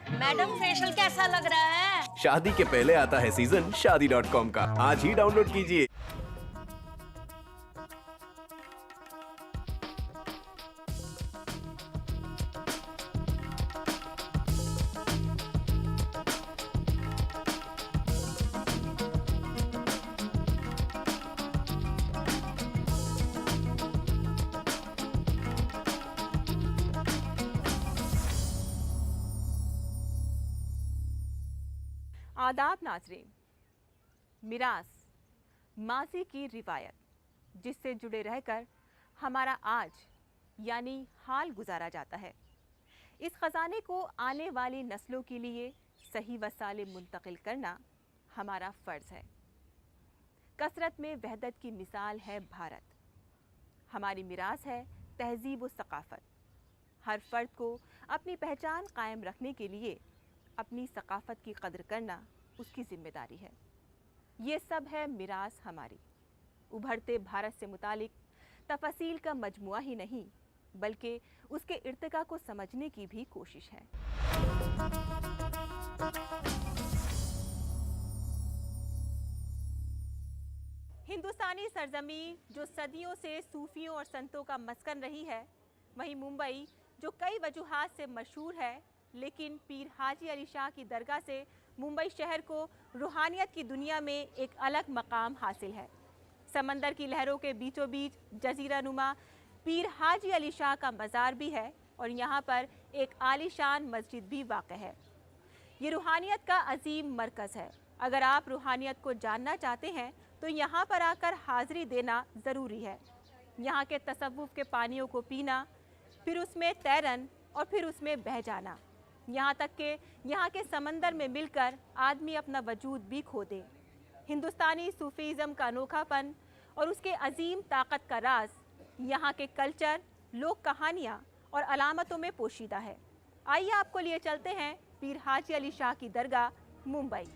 Madam facial कैसा लग रहा है? शादी के पहले आता है सीजन शादी.com का। आज ही डाउनलोड कीजिए। आदाब नाज़रीन। मिरास माजी की रिवायत जिससे जुड़े रहकर हमारा आज यानी हाल गुजारा जाता है। इस ख़जाने को आने वाली नस्लों के लिए सही व सालिम मुंतकिल करना हमारा फ़र्ज़ है। कसरत में वहदत की मिसाल है भारत। हमारी मिरास है तहज़ीब व सक़ाफ़त। हर फ़र्द को अपनी पहचान कायम रखने के लिए अपनी सक़ाफ़त की कदर करना उसकी ज़िम्मेदारी है। ये सब है मिरास हमारी। उभरते भारत से मुतालिक तफ़सील का मजमुआ ही नहीं बल्कि उसके इर्तिका को समझने की भी कोशिश है। हिंदुस्तानी सरजमीं जो सदियों से सूफियों और संतों का मस्कन रही है, वहीं मुंबई जो कई वजूहात से मशहूर है, लेकिन पीर हाजी अली शाह की दरगाह से मुंबई शहर को रूहानियत की दुनिया में एक अलग मकाम हासिल है। समंदर की लहरों के बीचों बीच जजीरा नुमा पीर हाजी अली शाह का मज़ार भी है और यहाँ पर एक आलीशान मस्जिद भी वाक़ है। ये रूहानियत का अजीम मरकज़ है। अगर आप रूहानियत को जानना चाहते हैं तो यहाँ पर आकर हाज़िरी देना ज़रूरी है। यहाँ के तसव्वुफ़ के पानियों को पीना, फिर उसमें तैरन और फिर उसमें बह जाना, यहाँ तक कि यहाँ के समंदर में मिलकर आदमी अपना वजूद भी खो दे। हिंदुस्तानी सूफीज़म का अनोखापन और उसके अजीम ताकत का राज यहाँ के कल्चर, लोक कहानियाँ और अलामतों में पोशीदा है। आइए आपको लिए चलते हैं पीर हाजी अली शाह की दरगाह मुंबई।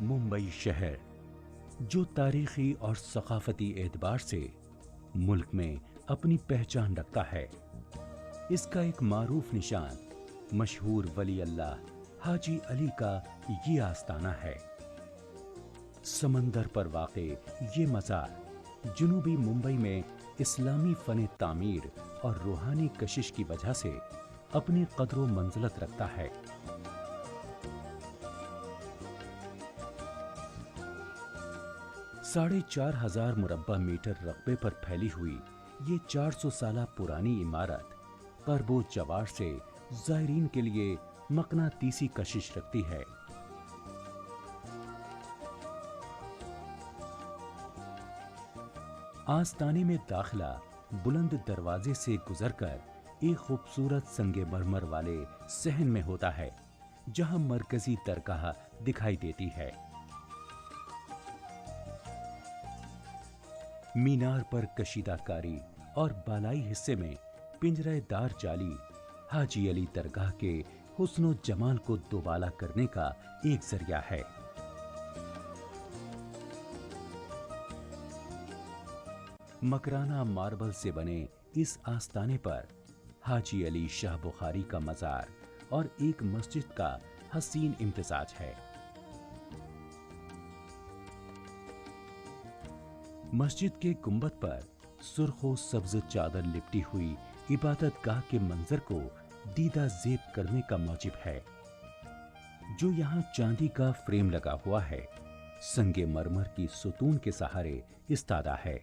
मुंबई शहर जो तारीखी और सकाफती एतबार से मुल्क में अपनी पहचान रखता है, इसका एक मारूफ निशान मशहूर वली अल्लाह हाजी अली का ये आस्ताना है। समंदर पर वाक़े ये मज़ार जुनूबी मुंबई में इस्लामी फ़न तामीर और रूहानी कशिश की वजह से अपनी कदर व मंज़िलत रखता है। साढ़े 4,000 मुरब्बा मीटर रकबे पर फैली हुई ये 400 साल पुरानी इमारत करबो जवार से ज़ायरीन के लिए मकनातीसी कशिश रखती है। आस्ताने में दाखिला बुलंद दरवाजे से गुजरकर एक खूबसूरत संगे मरमर वाले सहन में होता है, जहां मरकजी दरगाह दिखाई देती है। मीनार पर कशीदाकारी और बालाई हिस्से में पिंजरेदार जाली हाजी अली दरगाह के हुस्नो जमाल को दोबाला करने का एक जरिया है। मकराना मार्बल से बने इस आस्ताने पर हाजी अली शाह बुखारी का मज़ार और एक मस्जिद का हसीन इम्तिजाज है। मस्जिद के गुंबद पर सुर्खो सब्ज चादर लिपटी हुई इबादत गाह के मंजर को दीदा ज़ेब करने का मौजिब है। जो यहाँ चांदी का फ्रेम लगा हुआ है, संगे मरमर की सुतून के सहारे इस्तादा है।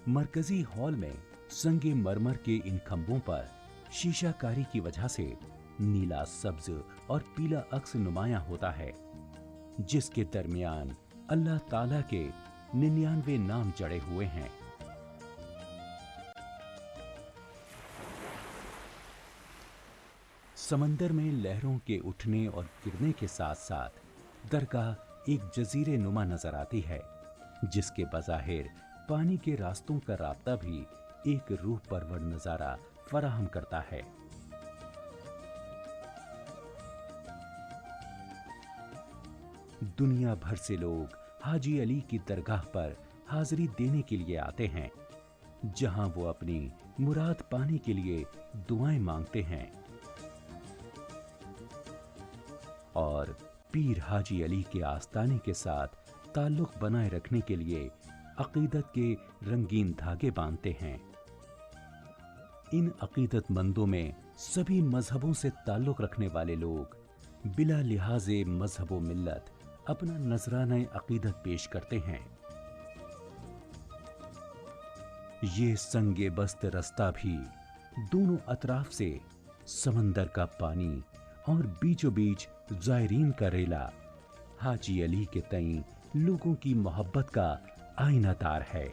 मरकजी हॉल में संगे मरमर के इन खंभों पर शीशाकारी की वजह से नीला, सब्ज और पीला अक्स नुमायां होता है, जिसके दरमियान अल्लाह ताला के 99 नाम जड़े हुए हैं। समंदर में लहरों के उठने और गिरने के साथ साथ दरगाह एक जजीरे नुमा नजर आती है, जिसके बज़ाहिर पानी के रास्तों का राब्ता भी एक रूह परवर नजारा फराहम करता है। दुनिया भर से लोग हाजी अली की दरगाह पर हाजिरी देने के लिए आते हैं, जहां वो अपनी मुराद पाने के लिए दुआएं मांगते हैं और पीर हाजी अली के आस्ताने के साथ ताल्लुक बनाए रखने के लिए अकीदत के रंगीन धागे बांधते हैं। इन अकीदतमंदों में सभी मजहबों से ताल्लुक रखने वाले लोग बिला लिहाजे मजहब व मिल्लत अपना नजराना अकीदत पेश करते हैं। ये संगे बस्त रास्ता भी दोनों अतराफ से समंदर का पानी और बीचों बीच ज़ायरीन का रेला हाजी अली के तईं लोगों की मोहब्बत का आईनादार है।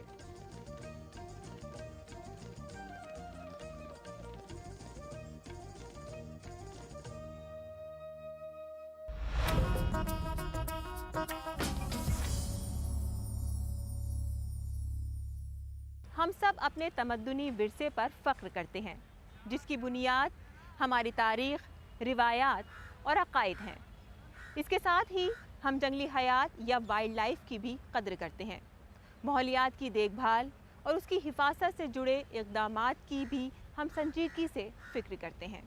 हम सब अपने तमद्दुनी विरसे पर फ़ख्र करते हैं, जिसकी बुनियाद हमारी तारीख़, रिवायात और अक़ाइद हैं। इसके साथ ही हम जंगली हयात या वाइल्ड लाइफ की भी कद्र करते हैं। माहौलियात की देखभाल और उसकी हिफाजत से जुड़े इक़दामात की भी हम संजीदगी से फ़िक्र करते हैं।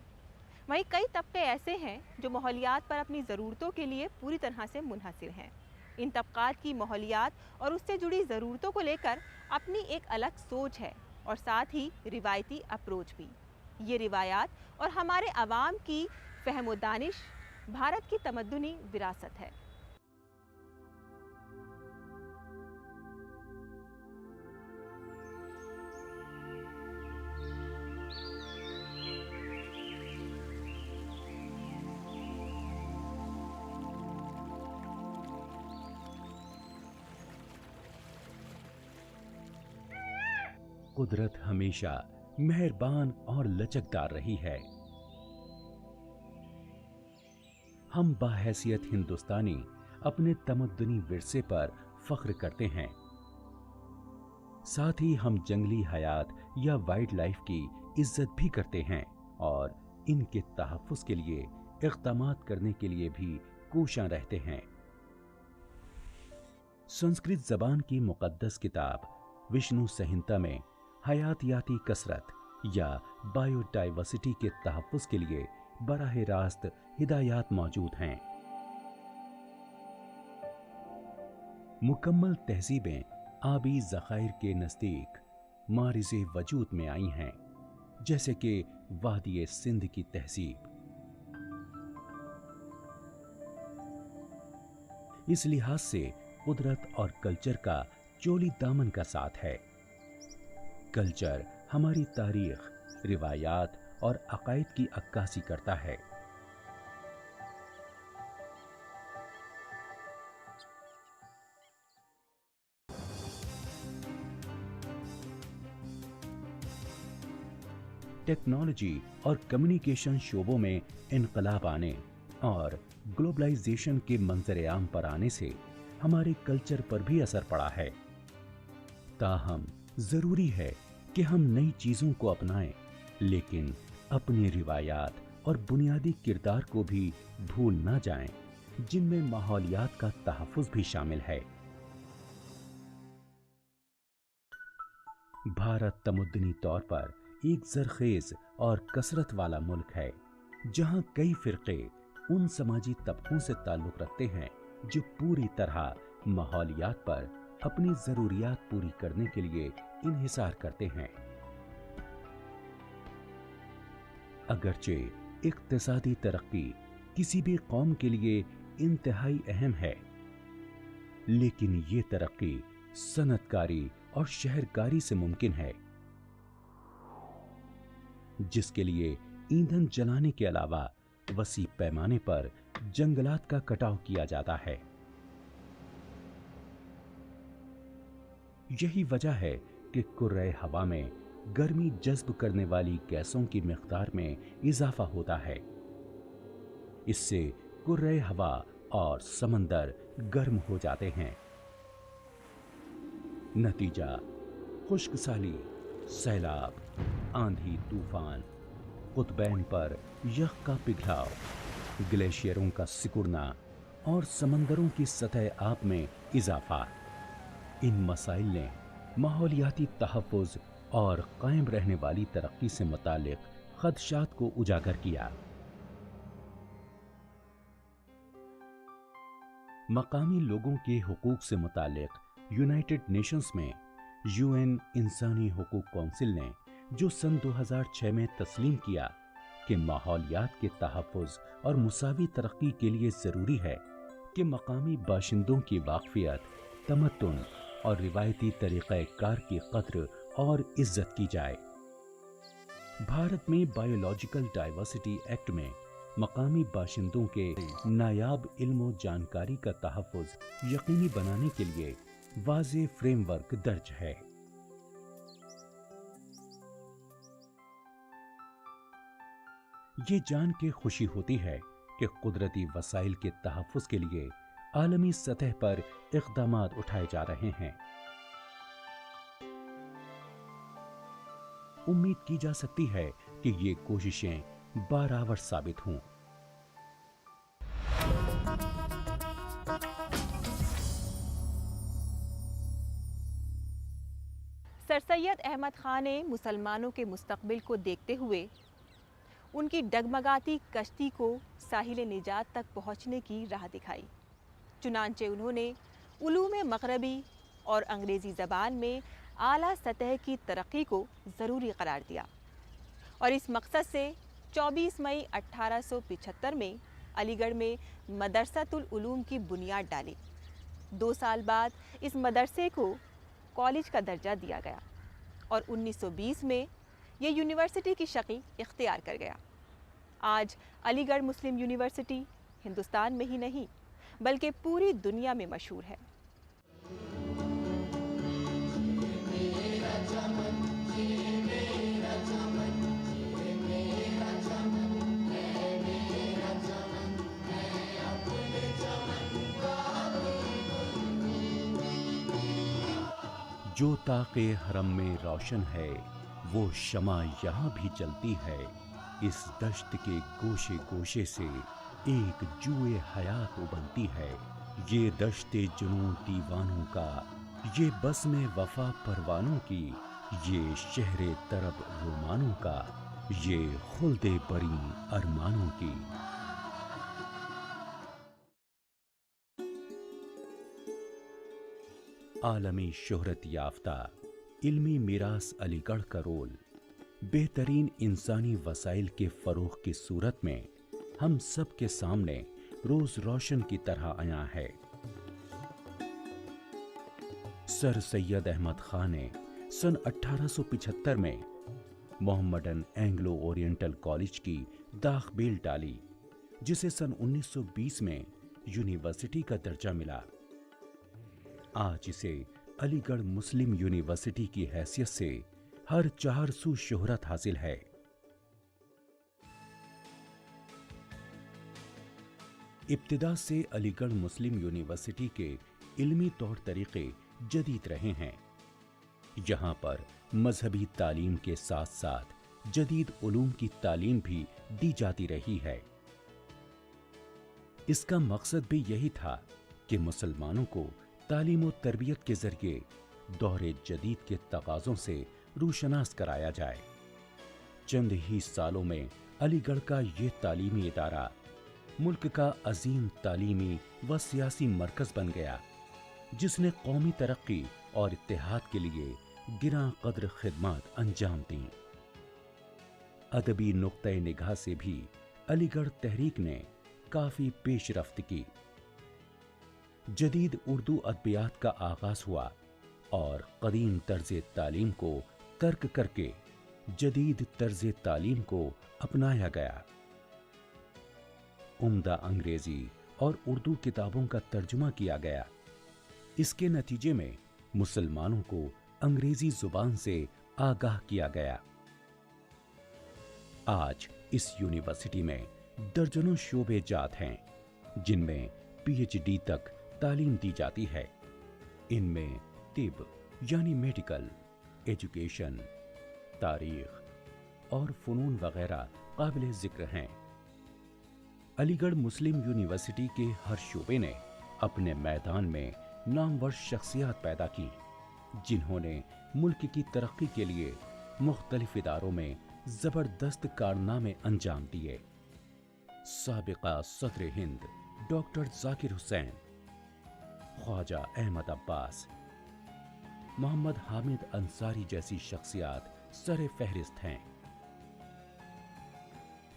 वहीं कई तबके ऐसे हैं जो माहौलियात पर अपनी ज़रूरतों के लिए पूरी तरह से मुनहसिर हैं। इन तबक़ात की माहौलियात और उससे जुड़ी ज़रूरतों को लेकर अपनी एक अलग सोच है और साथ ही रिवायती अप्रोच भी। ये रिवायात और हमारे अवाम की फ़हम व दानिश भारत की तमद्दुनी विरासत है। कुदरत हमेशा मेहरबान और लचकदार रही है। हम बाहैसियत हिंदुस्तानी अपने तमद्दुनी विरसे पर फख्र करते हैं। साथ ही हम जंगली हयात या वाइल्ड लाइफ की इज्जत भी करते हैं और इनके तहफ़्फ़ुज़ के लिए इक़दामात करने के लिए भी कोशां रहते हैं। संस्कृत ज़बान की मुक़द्दस किताब विष्णु संहिता में हयातियाती कसरत या बायोडाइवर्सिटी के तहफ़्फ़ुज़ के लिए बराह रास्त हिदायत मौजूद हैं। मुकम्मल तहज़ीबें आबी ज़ख़ाइर के नज़दीक मारिज़े वजूद में आई हैं, जैसे कि वादी सिंध की तहज़ीब। इस लिहाज से कुदरत और कल्चर का चोली दामन का साथ है। कल्चर हमारी तारीख, रिवायात और अकायद की अक्कासी करता है। टेक्नोलॉजी और कम्युनिकेशन शोबों में इनकलाब आने और ग्लोबलाइजेशन के मंजर आम पर आने से हमारे कल्चर पर भी असर पड़ा है। ताहम जरूरी है कि हम नई चीजों को अपनाएं, लेकिन अपने रिवायात और बुनियादी किरदार को भी भूल ना जाएं, जिनमें माहौलियात का तहफ़्फ़ुज़ भी शामिल है। भारत तमद्दुनी तौर पर एक ज़रख़ेज़ और कसरत वाला मुल्क है, जहां कई फ़िरक़े उन समाजी तबकों से ताल्लुक़ रखते हैं जो पूरी तरह माहौलियात पर अपनी ज़रूरियात पूरी करने के लिए इन्हिसार करते हैं। अगरचे इक़्तिसादी तरक्की किसी भी कौम के लिए इंतहाई अहम है, लेकिन ये तरक्की सनतकारी और शहरकारी से मुमकिन है, जिसके लिए ईंधन जलाने के अलावा वसी पैमाने पर जंगलात का कटाव किया जाता है। यही वजह है कि कुर्रे हवा में गर्मी जज्ब करने वाली गैसों की मिक़दार में इजाफा होता है। इससे कुर्रे हवा और समंदर गर्म हो जाते हैं। नतीजा खुश्क साली, सैलाब, आंधी तूफान, कुतबैन पर यख का पिघलाव, ग्लेशियरों का सिकुड़ना और समंदरों की सतह आब में इजाफा। इन मसाइल ने माहौलियाती तहफ़्फ़ुज़ और कायम रहने वाली तरक्की से मुतालिक खदशात को उजागर किया। मकामी लोगों के हुकूक से मुतालिक यूनाइटेड नेशंस में यूएन इंसानी हुकूक काउंसिल ने जो सन 2006 में तस्लीम किया कि माहौलियात के तहफ़्फ़ुज़ और मुसावी तरक्की के लिए ज़रूरी है कि मकामी बाशिंदों की वाक़फ़ियत, तमद्दुन और रिवायती तरीक़ाकार की क़द्र और इज़्ज़त की जाए। भारत में बायोलॉजिकल डाइवर्सिटी एक्ट में मकामी बाशिंदों के नायाब इल्म और जानकारी का तहफ़्फ़ुज़ यकीनी बनाने के लिए वाज़ेह फ्रेमवर्क दर्ज है। ये जान के खुशी होती है कि कुदरती वसाइल के तहफ़्फ़ुज़ के लिए आलमी सतह पर इक़दामात उठाए जा रहे हैं। उम्मीद की जा सकती है कि ये कोशिशें बारावर साबित हों। सर सैयद अहमद खान ने मुसलमानों के मुस्तकबिल को देखते हुए उनकी डगमगाती कश्ती को साहिल निजात तक पहुंचने की राह दिखाई। चुनांचे उन्होंने उलूम मग़रबी और अंग्रेज़ी ज़बान में आला सतह की तरक्की को ज़रूरी करार दिया और इस मकसद से 24 मई 1875 में अलीगढ़ में मदरसतुल उलूम की बुनियाद डाली। 2 साल बाद इस मदरसे को कॉलेज का दर्जा दिया गया और 1920 में ये यूनिवर्सिटी की शक्ल इख्तियार कर गया। आज अलीगढ़ मुस्लिम यूनिवर्सिटी हिंदुस्तान में ही नहीं बल्कि पूरी दुनिया में मशहूर है। जो ताक़े हरम में रोशन है वो शमा यहाँ भी चलती है। इस दश्त के गोशे गोशे से एक जुए हयात उबलती है। ये दश्ते जुनून दीवानों का, ये बस में वफा परवानों की, ये शहरे तरब रोमानों का, ये खुल्दे बरी अरमानों की। आलमी शोहरत याफ्ता इल्मी मीरास अलीगढ़ का रोल बेहतरीन इंसानी वसाइल के फ़रोग़ की सूरत में हम सब के सामने रोज़ रोशन की तरह आया है। सर सैयद अहमद खान ने सन 1875 में मोहम्मडन एंग्लो ओरिएंटल कॉलेज की दाख बेल डाली, जिसे सन 1920 में यूनिवर्सिटी का दर्जा मिला। आज इसे अलीगढ़ मुस्लिम यूनिवर्सिटी की हैसियत से हर 4 सू शोहरत हासिल है। इब्तिदा से अलीगढ़ मुस्लिम यूनिवर्सिटी के इल्मी तौर तरीके जदीद रहे हैं। यहाँ पर मजहबी तालीम के साथ साथ जदीद उलूम की तालीम भी दी जाती रही है। इसका मकसद भी यही था कि मुसलमानों को तालीम और तरबियत के जरिए दौरे जदीद के तकाज़ों से रूशनास कराया जाए। चंद ही सालों में अलीगढ़ का ये तालीमी इदारा मुल्क का अजीम तालीमी व सियासी मरकज़ बन गया, जिसने कौमी तरक्की और इत्तेहाद के लिए गिरां कद्र खिदमत अंजाम दी। अदबी नुक्ते निगाह से भी अलीगढ़ तहरीक ने काफ़ी पेशरफ्त की। जदीद उर्दू अदबियात का आगाज़ हुआ और कदीम तर्ज़ तालीम को तर्क करके जदीद तर्ज़ तालीम को अपनाया गया। उम्दा अंग्रेज़ी और उर्दू किताबों का तर्जुमा किया गया। इसके नतीजे में मुसलमानों को अंग्रेज़ी ज़ुबान से आगाह किया गया। आज इस यूनिवर्सिटी में दर्जनों शोबे जात हैं, जिनमें PhD तक तालीम दी जाती है। इनमें तिब यानी मेडिकल, एजुकेशन, तारीख और फ़नून वगैरह काबिल ज़िक्र हैं। अलीगढ़ मुस्लिम यूनिवर्सिटी के हर शोबे ने अपने मैदान में नामवर शख्सियत पैदा की जिन्होंने मुल्क की तरक्की के लिए मुख्तलिफ इदारों में जबरदस्त कारनामे अंजाम दिए। साबिका सदर हिंद डॉक्टर जाकिर हुसैन, ख्वाजा अहमद अब्बास, मोहम्मद हामिद अंसारी जैसी शख्सियात सरे फहरिस्त हैं।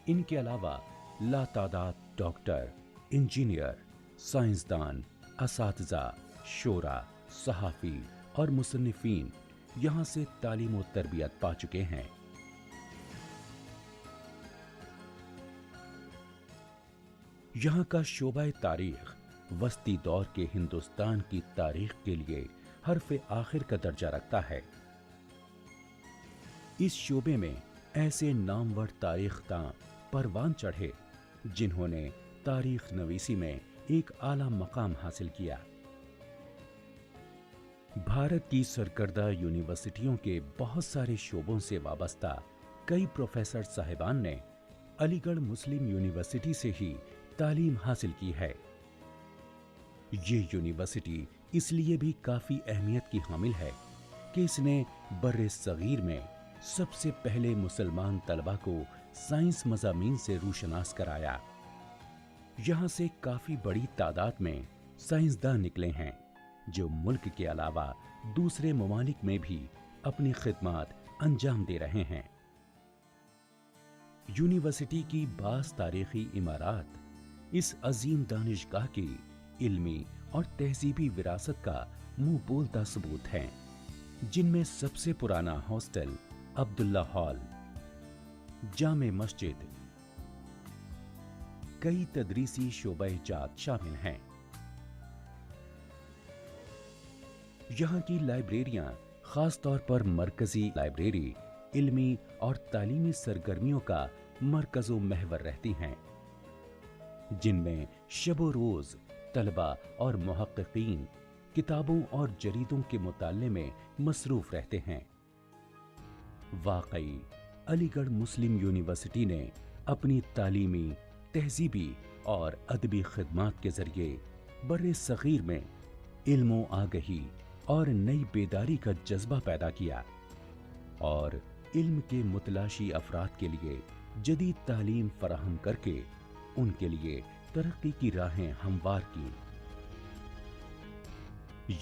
इनके अलावा लातादाद डॉक्टर, इंजीनियर, साइंसदान, असातिज़ा, शोरा, सहाफ़ी और मुसन्निफ़ीन यहाँ से तालीम व तरबियत पा चुके हैं। यहाँ का शोबा तारीख वस्ती दौर के हिंदुस्तान की तारीख के लिए हर्फ़ आखिर का दर्जा रखता है। इस शोबे में ऐसे नामवर तारीख़दां परवान चढ़े जिन्होंने तारीख नवीसी में एक आला मकाम हासिल किया। भारत की सरकर्दा यूनिवर्सिटियों के बहुत सारे शोबों से वाबस्ता कई प्रोफेसर साहिबान ने अलीगढ़ मुस्लिम यूनिवर्सिटी से ही तालीम हासिल की है। ये यूनिवर्सिटी इसलिए भी काफी अहमियत की हामिल है कि इसने बर्रे सगीर में सबसे पहले मुसलमान तलबा को साइंस मज़ामीन से रूशनास कराया। यहाँ से काफी बड़ी तादाद में साइंसदान निकले हैं जो मुल्क के अलावा दूसरे ममालिक में भी अपनी खिदमत अंजाम दे रहे हैं। यूनिवर्सिटी की बास तारीखी इमारत इस अजीम दानिशगाह की इल्मी और तहजीबी विरासत का मुंह बोलता सबूत है, जिनमें सबसे पुराना हॉस्टल अब्दुल्ला हॉल, जामे मस्जिद, कई तदरीसी शोबा-ए-जात शामिल हैं। यहाँ की लाइब्रेरियां खास तौर पर मरकजी लाइब्रेरी इल्मी और तालीमी सरगर्मियों का मरकज़ो महवर रहती हैं, जिनमें शबो रोज तलबा और मुहक्किकीन किताबों और जरीदों के मुताले में मसरूफ रहते हैं। वाकई अलीगढ़ मुस्लिम यूनिवर्सिटी ने अपनी तालीमी, तहजीबी और अदबी खिदमात के जरिए बर्रे सगीर में इल्मो आगही और नई बेदारी का जज्बा पैदा किया और इल्म के मुतलाशी अफराद के लिए जदीद तालीम फराहम करके उनके लिए तरक्की की राहें हमवार की।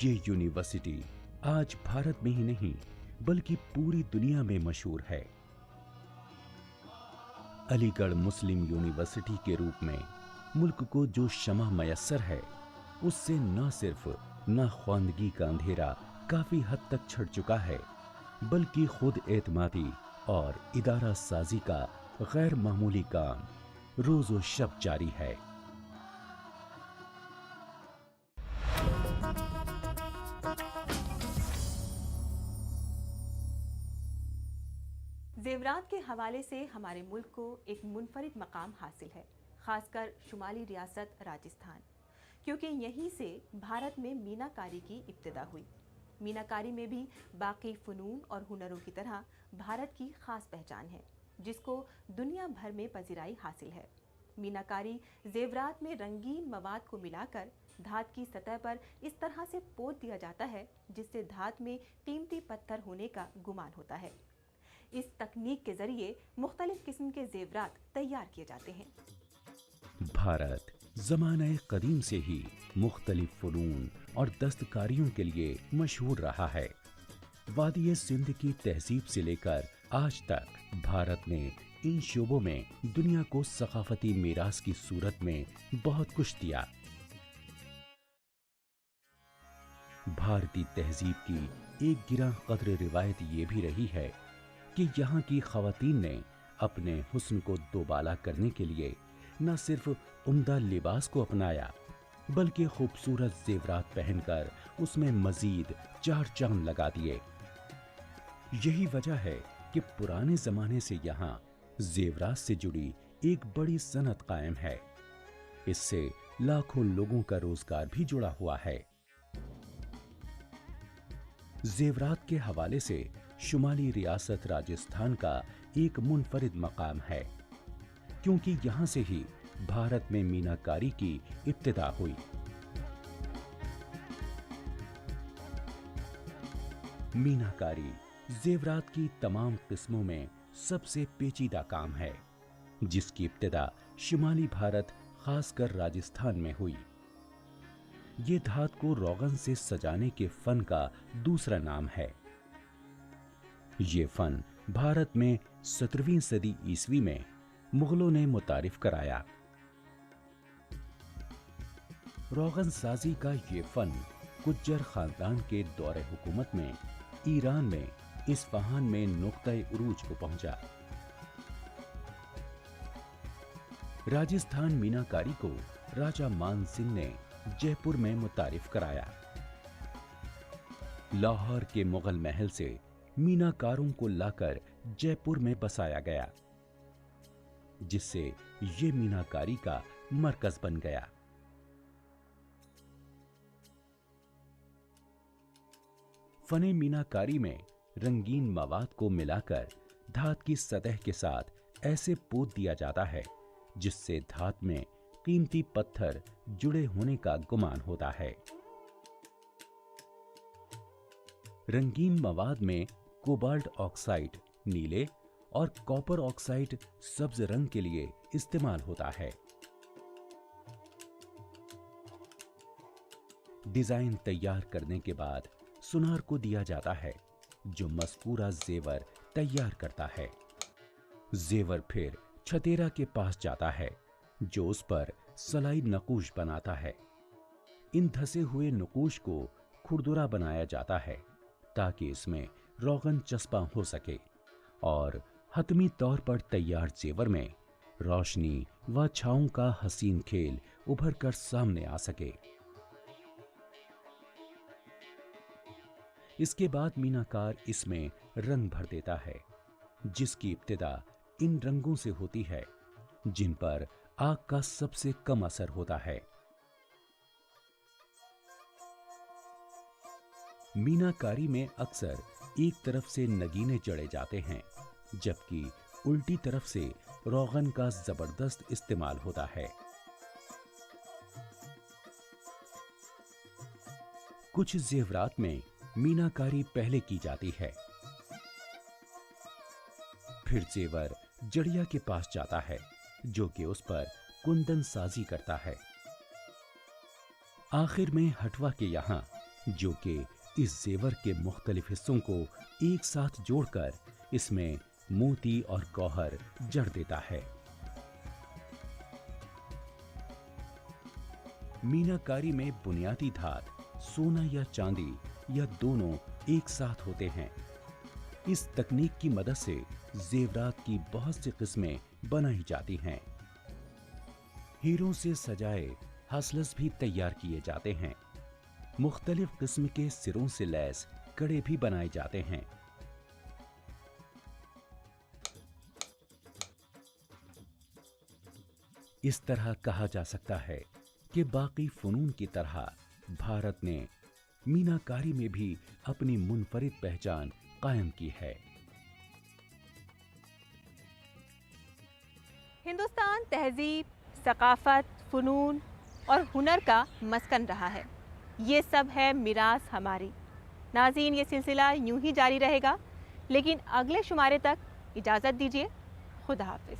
ये यूनिवर्सिटी आज भारत में ही नहीं बल्कि पूरी दुनिया में मशहूर है। अलीगढ़ मुस्लिम यूनिवर्सिटी के रूप में मुल्क को जो शमा मयस्सर है, उससे न सिर्फ नाख्वानदगी का अंधेरा काफी हद तक छट चुका है, बल्कि खुद एतमादी और इदारा साजी का गैर मामूली काम रोजो शब जारी है। ज़ेवरात के हवाले से हमारे मुल्क को एक मुनफरिद मकाम हासिल है, खासकर शुमाली रियासत राजस्थान, क्योंकि यहीं से भारत में मीनाकारी की इब्तिदा हुई। मीनाकारी में भी बाकी फ़नून और हुनरों की तरह भारत की ख़ास पहचान है, जिसको दुनिया भर में पजीराई हासिल है। मीनाकारी ज़ेवरात में रंगीन मवाद को मिलाकर धात की सतह पर इस तरह से पोत दिया जाता है जिससे धात में कीमती पत्थर होने का गुमान होता है। इस तकनीक के जरिए मुख्तलिफ किस्म के ज़ेवरात तैयार किए जाते हैं। भारत ज़माने कदीम से ही मुख्तलिफ फ़नून और दस्तकारियों के लिए मशहूर रहा है। वादी सिंध की तहजीब से लेकर आज तक भारत ने इन शोबों में दुनिया को सकाफती मीरास की सूरत में बहुत कुछ दिया। भारतीय तहजीब की एक गिरा कद्र रिवायत ये भी रही है कि यहाँ की ख़वातीन ने अपने हुस्न को दोबाला करने के लिए न सिर्फ उम्दा लिबास को अपनाया, बल्कि खूबसूरत ज़ेवरात पहनकर उसमें मजीद चार चांद लगा दिए। यही वजह है कि पुराने ज़माने से यहाँ ज़ेवरात से जुड़ी एक बड़ी सनत कायम है। इससे लाखों लोगों का रोजगार भी जुड़ा हुआ है। ज़ेवरात के हवाले से शुमाली रियासत राजस्थान का एक मुनफरिद मकाम है, क्योंकि यहाँ से ही भारत में मीनाकारी की इब्तिदा हुई। मीनाकारी जेवरात की तमाम किस्मों में सबसे पेचीदा काम है, जिसकी इब्तिदा शुमाली भारत खासकर राजस्थान में हुई। ये धात को रोगन से सजाने के फन का दूसरा नाम है। ये फन भारत में 17वीं सदी ईस्वी में मुगलों ने मुतारिफ कराया। रोगन साजी का ये फन गुज्जर खानदान के दौरे हुकूमत में ईरान में इस्फहान में नुक्ता-ए उरूज को पहुंचा। राजस्थान मीनाकारी को राजा मान सिंह ने जयपुर में मुतारिफ कराया। लाहौर के मुगल महल से मीनाकारों को लाकर जयपुर में बसाया गया, जिससे ये मीनाकारी का मरकज बन गया। फने मीनाकारी में रंगीन मवाद को मिलाकर धात की सतह के साथ ऐसे पोत दिया जाता है जिससे धात में कीमती पत्थर जुड़े होने का गुमान होता है। रंगीन मवाद में कोबाल्ट ऑक्साइड नीले और कॉपर ऑक्साइड सब्ज रंग के लिए इस्तेमाल होता है। डिजाइन तैयार करने के बाद सुनार को दिया जाता है, जो मस्कूरा जेवर तैयार करता है। जेवर फिर छतेरा के पास जाता है, जो उस पर सलाई नकूश बनाता है। इन धसे हुए नकूश को खुरदुरा बनाया जाता है ताकि इसमें रोगन चस्पा हो सके और हतमी तौर पर तैयार जेवर में रोशनी व छांव का हसीन खेल उभर कर सामने आ सके। इसके बाद मीनाकार इसमें रंग भर देता है, जिसकी इब्तिदा इन रंगों से होती है जिन पर आग का सबसे कम असर होता है। मीनाकारी में अक्सर एक तरफ से नगीने जड़े जाते हैं, जबकि उल्टी तरफ से रोगन का जबरदस्त इस्तेमाल होता है। कुछ जेवरात में मीनाकारी पहले की जाती है, फिर जेवर जड़िया के पास जाता है, जो कि उस पर कुंदन साजी करता है। आखिर में हटवा के यहाँ, जो कि इस जेवर के मुख्तलिफ हिस्सों को एक साथ जोड़कर इसमें मोती और गौहर जड़ देता है। मीनाकारी में बुनियादी धात सोना या चांदी या दोनों एक साथ होते हैं। इस तकनीक की मदद से जेवरात की बहुत सी किस्में बनाई जाती हैं। हीरों से सजाए हासलस भी तैयार किए जाते हैं। मुख्तलिफ किस्म के सिरों से लैस कड़े भी बनाए जाते हैं। इस तरह कहा जा सकता है कि बाकी फनून की तरह भारत ने मीनाकारी में भी अपनी मुनफरिद पहचान कायम की है। हिंदुस्तान तहजीब, सकाफत, फ़नून और हुनर का मस्कन रहा है। ये सब है मिरास हमारी। नाज़रीन, ये सिलसिला यूं ही जारी रहेगा, लेकिन अगले शुमारे तक इजाज़त दीजिए। खुदा हाफिज़।